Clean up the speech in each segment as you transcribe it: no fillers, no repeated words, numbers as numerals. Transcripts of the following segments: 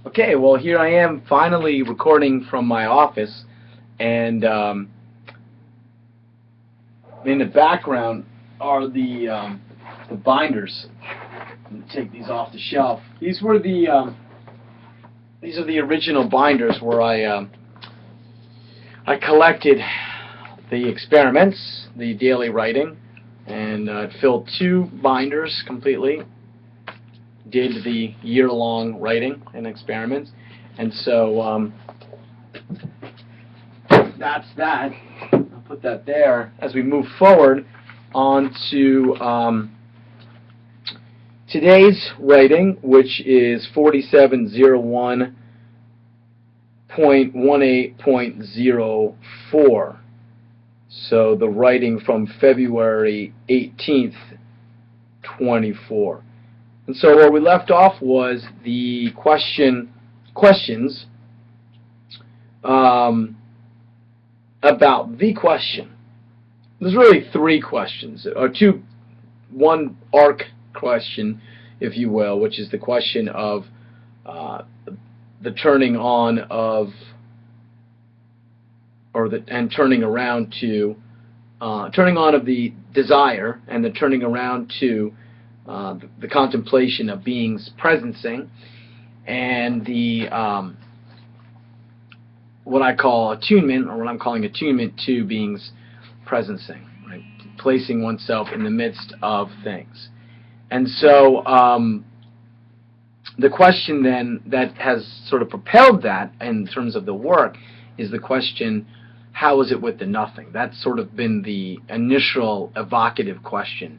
Okay, well here I am finally recording from my office, and in the background are the binders. I'm gonna take these off the shelf. These are the original binders where I collected the experiments, the daily writing, and filled 2 binders completely. Did the year-long writing and experiments, and so that's that. I'll put that there. As we move forward on to today's writing, which is 4701.18.04. So the writing from February 18th, 24. And so where we left off was the questions about the question. There's really 3 questions, or 2, one arc question, if you will, which is the question of the turning on of, and turning around to, turning on of the desire, and the turning around to the contemplation of being's presencing, and the what I call attunement, or what I'm calling attunement to being's presencing, right? Placing oneself in the midst of things. And so the question then that has sort of propelled that in terms of the work is the question, how is it with the nothing? That's sort of been the initial evocative question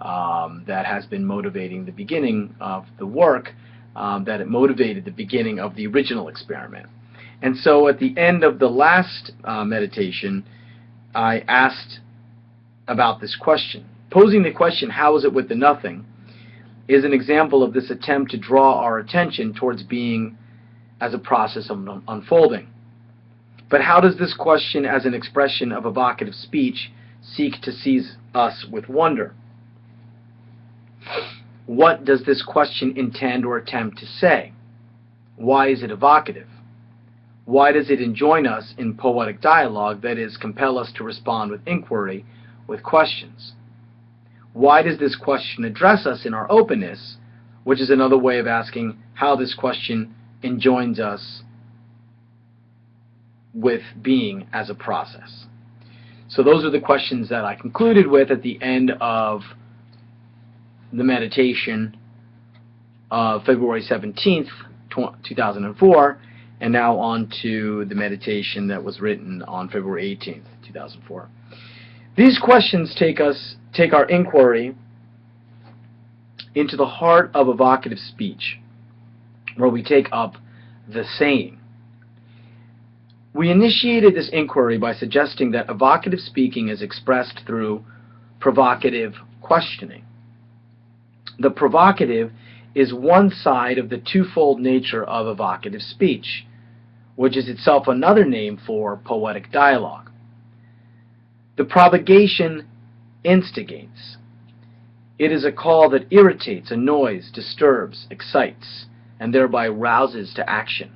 that has been motivating the beginning of the work, that it motivated the beginning of the original experiment. And so at the end of the last meditation, I asked about this question. Posing the question, how is it with the nothing, is an example of this attempt to draw our attention towards being as a process of unfolding. But how does this question, as an expression of evocative speech, seek to seize us with wonder? What does this question intend or attempt to say? Why is it evocative? Why does it enjoin us in poetic dialogue, that is, compel us to respond with inquiry, with questions? Why does this question address us in our openness, which is another way of asking how this question enjoins us with being as a process? So those are the questions that I concluded with at the end of the meditation of February 17th, 2004, and now on to the meditation that was written on February 18th, 2004. These questions take our inquiry into the heart of evocative speech, where we take up the saying. We initiated this inquiry by suggesting that evocative speaking is expressed through provocative questioning. The provocative is one side of the twofold nature of evocative speech, which is itself another name for poetic dialogue. The provocation instigates. It is a call that irritates, annoys, disturbs, excites, and thereby rouses to action.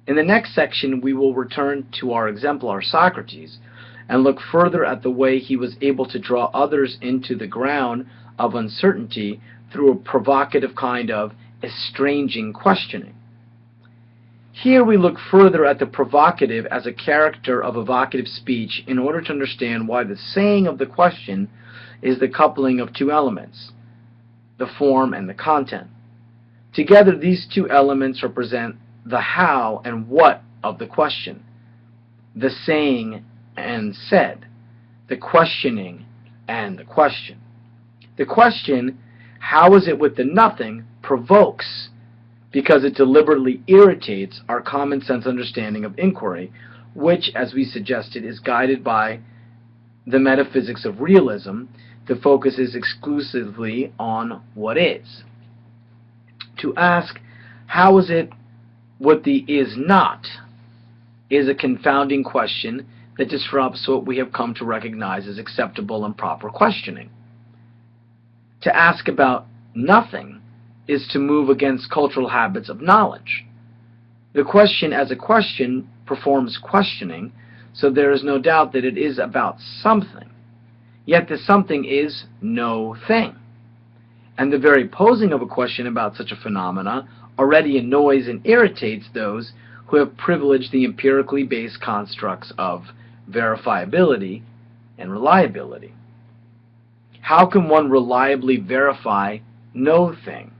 In the next section, we will return to our exemplar Socrates and look further at the way he was able to draw others into the ground of uncertainty through a provocative kind of estranging questioning. Here we look further at the provocative as a character of evocative speech in order to understand why the saying of the question is the coupling of 2 elements, the form and the content. Together, these 2 elements represent the how and what of the question, the saying and said, the questioning and the question. The question, how is it with the nothing, provokes, because it deliberately irritates our common sense understanding of inquiry, which, as we suggested, is guided by the metaphysics of realism. The focus is exclusively on what is. To ask, how is it with the is not, is a confounding question that disrupts what we have come to recognize as acceptable and proper questioning. To ask about nothing is to move against cultural habits of knowledge. The question as a question performs questioning, so there is no doubt that it is about something. Yet the something is no thing. And the very posing of a question about such a phenomena already annoys and irritates those who have privileged the empirically based constructs of verifiability and reliability. How can one reliably verify no thing?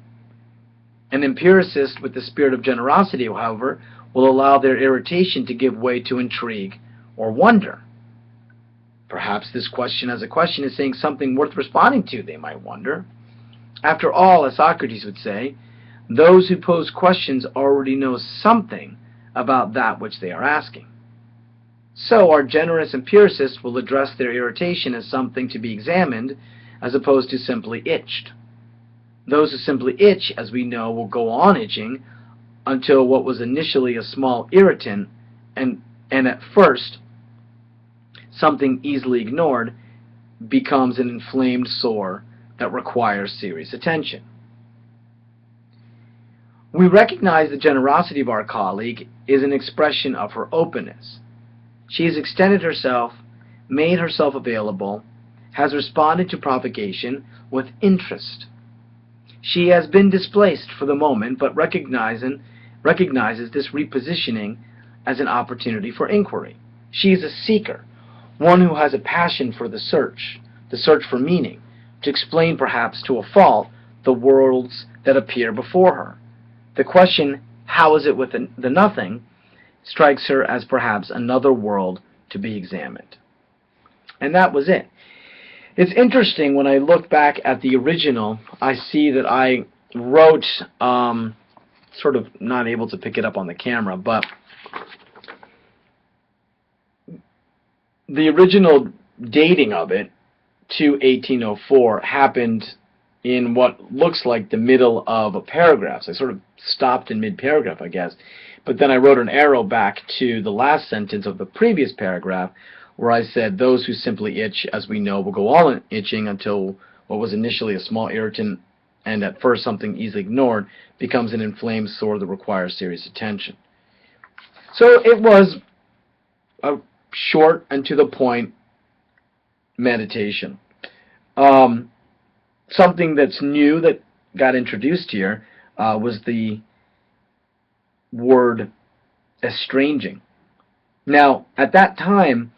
An empiricist with the spirit of generosity, however, will allow their irritation to give way to intrigue or wonder. Perhaps this question as a question is saying something worth responding to, they might wonder. After all, as Socrates would say, those who pose questions already know something about that which they are asking. So our generous empiricists will address their irritation as something to be examined as opposed to simply itched. Those who simply itch, as we know, will go on itching until what was initially a small irritant and at first something easily ignored becomes an inflamed sore that requires serious attention. We recognize the generosity of our colleague is an expression of her openness. She has extended herself, made herself available, has responded to provocation with interest. She has been displaced for the moment, but recognizes this repositioning as an opportunity for inquiry. She is a seeker, one who has a passion for the search for meaning, to explain perhaps to a fault the worlds that appear before her. The question, how is it with the nothing, strikes her as perhaps another world to be examined. And that was it. It's interesting, when I look back at the original, I see that I wrote, sort of not able to pick it up on the camera, but the original dating of it to 1804 happened in what looks like the middle of a paragraph. So I sort of stopped in mid-paragraph, I guess. But then I wrote an arrow back to the last sentence of the previous paragraph where I said, those who simply itch, as we know, will go on itching until what was initially a small irritant and at first something easily ignored becomes an inflamed sore that requires serious attention. So it was a short and to the point meditation. Something that's new that got introduced here was the word estranging. Now, at that time,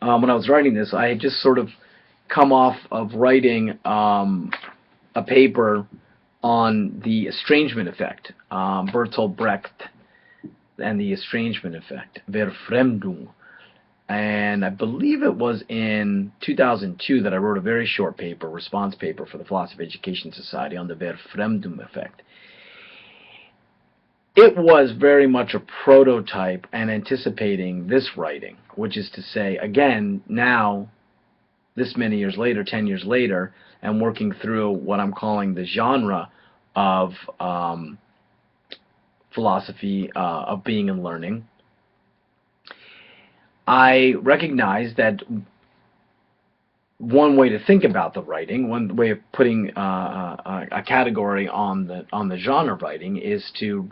when I was writing this, I had just sort of come off of writing a paper on the estrangement effect, Bertolt Brecht and the estrangement effect, Verfremdung. And I believe it was in 2002 that I wrote a very short paper, response paper for the Philosophy of Education Society on the Verfremdung effect. It was very much a prototype and anticipating this writing, which is to say, again, now, this many years later, 10 years later, I'm working through what I'm calling the genre of philosophy of being and learning. I recognize that one way to think about the writing, one way of putting a category on the genre of writing is to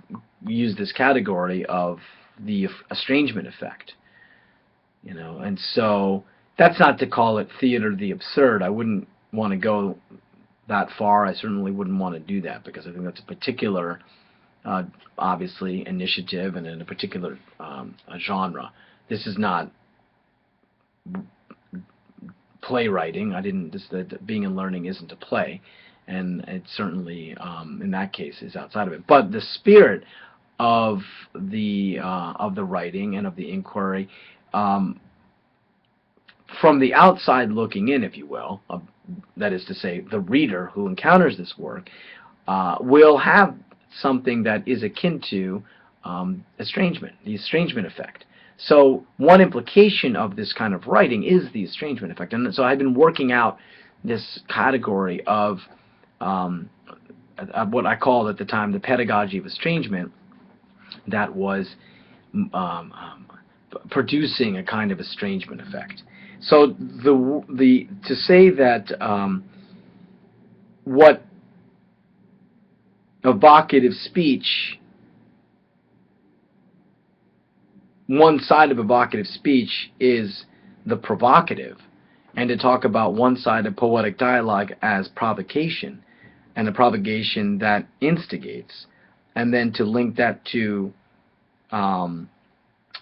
use this category of the estrangement effect. You know, and so that's not to call it theater of the absurd. I wouldn't want to go that far. I certainly wouldn't want to do that because I think that's a particular, obviously, initiative and in a particular genre. This is not playwriting. The Being and Learning isn't a play, and it certainly, in that case, is outside of it. But the spirit of the writing and of the inquiry, from the outside looking in, if you will, that is to say, the reader who encounters this work, will have something that is akin to estrangement, the estrangement effect. So one implication of this kind of writing is the estrangement effect. And so I've been working out this category of what I called at the time the pedagogy of estrangement, that was producing a kind of estrangement effect. So to say that what evocative speech, one side of evocative speech is the provocative, and to talk about one side of poetic dialogue as provocation, and a provocation that instigates, and then to link that to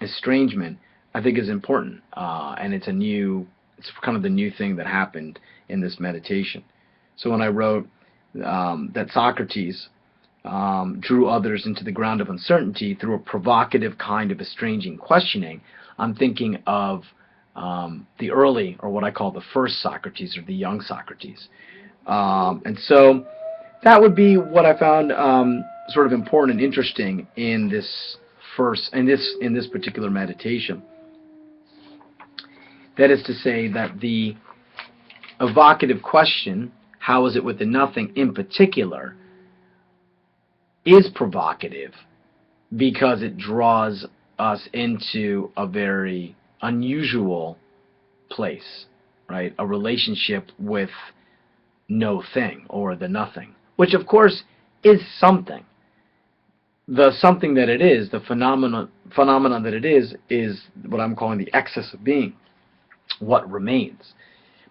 estrangement, I think is important, and it's kind of the new thing that happened in this meditation. So when I wrote that Socrates drew others into the ground of uncertainty through a provocative kind of estranging questioning, I'm thinking of the early, or what I call the first Socrates, or the young Socrates. And so that would be what I found sort of important and interesting in this particular meditation. That is to say that the evocative question, how is it with the nothing in particular, is provocative because it draws us into a very unusual place, right? A relationship with no thing, or the nothing, which of course is something. The something that it is, the phenomenon that it is what I'm calling the excess of being, what remains.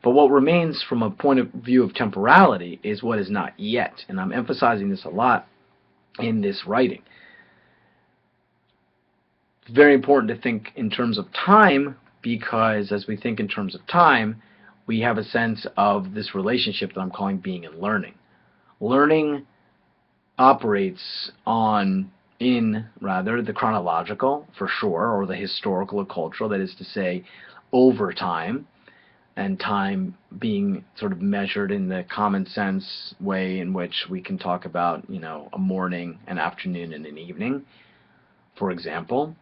But what remains from a point of view of temporality is what is not yet, and I'm emphasizing this a lot in this writing. It's very important to think in terms of time, because as we think in terms of time, we have a sense of this relationship that I'm calling being and learning. Learning operates in the chronological, for sure, or the historical or cultural, that is to say, over time, and time being sort of measured in the common sense way in which we can talk about, a morning, an afternoon, and an evening, for example,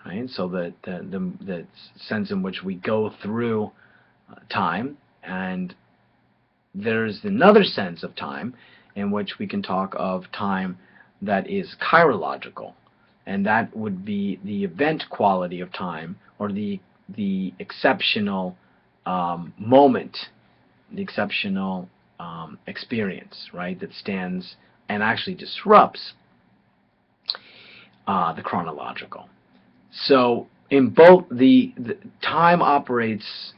right? So the sense in which we go through time, and there's another sense of time in which we can talk of time that is chirological, and that would be the event quality of time, or the exceptional moment, the exceptional experience, right, that stands and actually disrupts the chronological. So in both, the time operates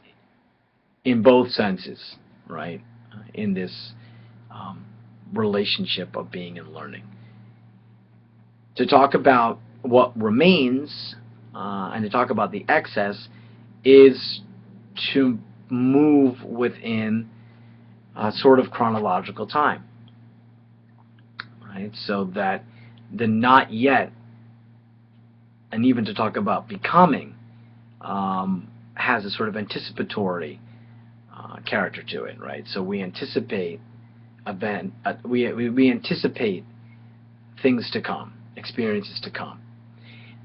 in both senses, right, in this relationship of being and learning. To talk about what remains and to talk about the excess is to move within a sort of chronological time, right? So that the not yet, and even to talk about becoming, has a sort of anticipatory character to it, right? So we anticipate we anticipate things to come, experiences to come.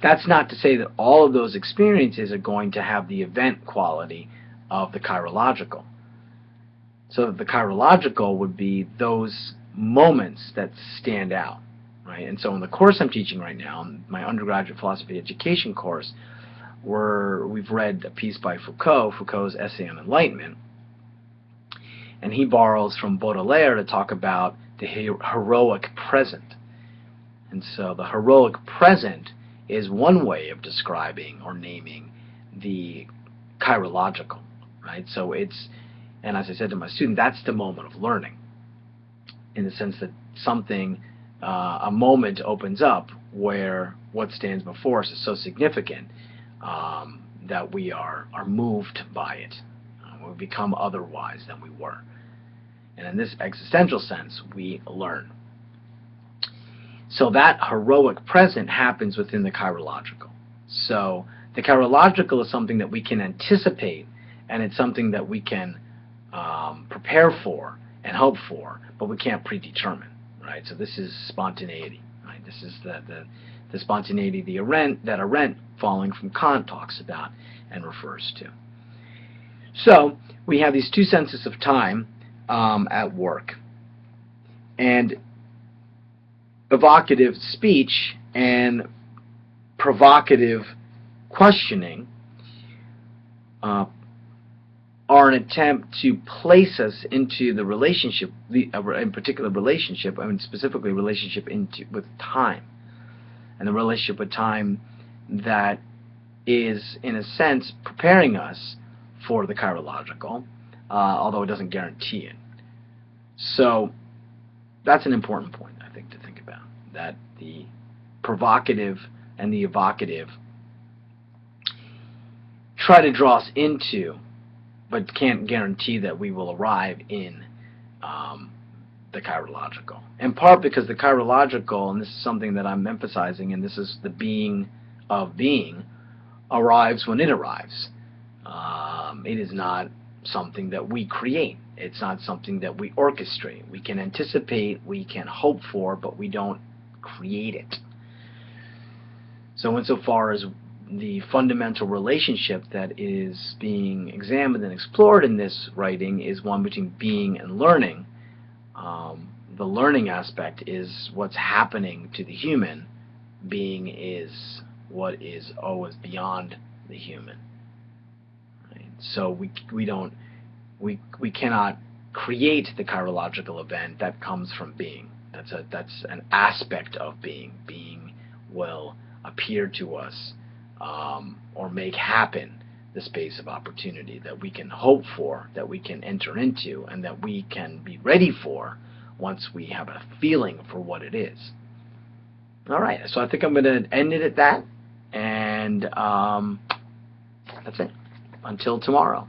That's not to say that all of those experiences are going to have the event quality of the chirological. So that the chirological would be those moments that stand out, right? And so in the course I'm teaching right now, in my undergraduate philosophy education course, we've read a piece by Foucault's essay on enlightenment, and he borrows from Baudelaire to talk about the heroic present. And so the heroic present is one way of describing or naming the chirological, right? So it's, and as I said to my student, that's the moment of learning, in the sense that something, a moment opens up where what stands before us is so significant that we are moved by it. We become otherwise than we were. And in this existential sense, we learn. So that heroic present happens within the chirological. So the chirological is something that we can anticipate, and it's something that we can prepare for and hope for, but we can't predetermine, right? So this is spontaneity, right? This is the spontaneity that Arendt, following from Kant, talks about and refers to. So we have these two senses of time at work. And evocative speech and provocative questioning are an attempt to place us into the relationship, in particular relationship, I mean specifically relationship with time, and the relationship with time that is, in a sense, preparing us for the chirological, although it doesn't guarantee it. So that's an important point, I think, to think about, that the provocative and the evocative try to draw us into, but can't guarantee that we will arrive in the chirological. In part because the chirological, and this is something that I'm emphasizing, and this is the being of being, arrives when it arrives. It is not something that we create. It's not something that we orchestrate. We can anticipate, we can hope for, but we don't create it. So insofar as the fundamental relationship that is being examined and explored in this writing is one between being and learning, the learning aspect is what's happening to the human. Being is what is always beyond the human. Right? So we cannot create the chirological event that comes from being. That's an aspect of being. Being will appear to us or make happen the space of opportunity that we can hope for, that we can enter into, and that we can be ready for once we have a feeling for what it is. All right, so I think I'm going to end it at that, and that's it. Until tomorrow.